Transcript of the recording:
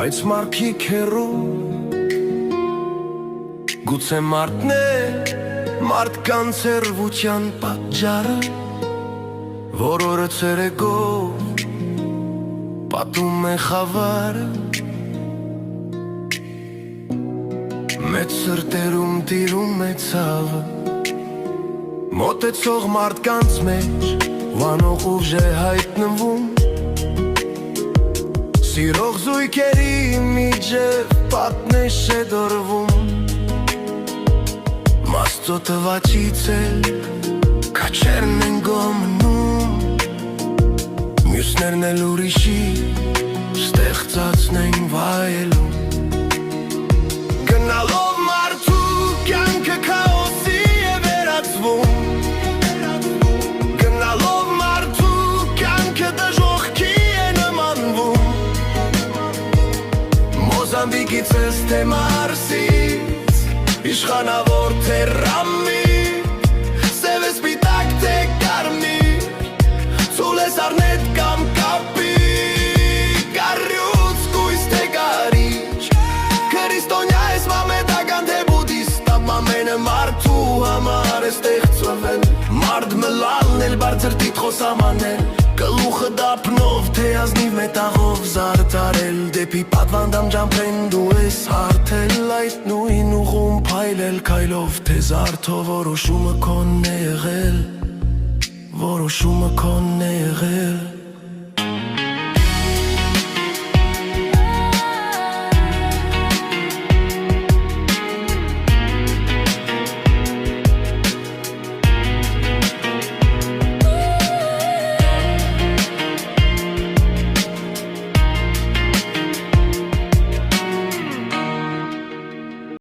Բայց մարդիկ հեռու Գուցե մարդն է մարդկանց հեռվության պատճառը Որ օրը ցերեկով պատում է խավարը Մեծ սրտերում տիրում է ցավը Մոտեցող մարդկանց մեջ Վանող ուժ է հայտնվում Սիրող զույգերի միջև պատնեշ է դորվում Մաստո տվաճից էլ քաչերն են գոմնում Մյուսներն էլ ուրիշի ստեղծածն են վայելում Գնալով մարդու կյանքը քաոսի է վերածվում Գնալով մարդու կյանքը դժոխքի է նմանվում Մոզամբիկից ես թե Մարսից Իշխանավոր թե Ռամիկ Սև է սպիտակ թե կարմիր Ցուլ է սառնետ կամ կապիկ Կարյուծ կույս թե կարիչ Քրիստոնյա ես մամետական թե բուդիստ Ամենը մարդու համար է ստեղծվել Մարդ մլալն էլ բարձր տիտղոս ամանել Գլուխը դափնով թե ազնիվ մետաղով զարդարել Դեպի պատվանդամ ջամփեն դու ես հարթել Այդ նույն ուղում փայլել քայլով թե զարդով Որոշումը քոնն է եղել Որոշումը քոնն է եղել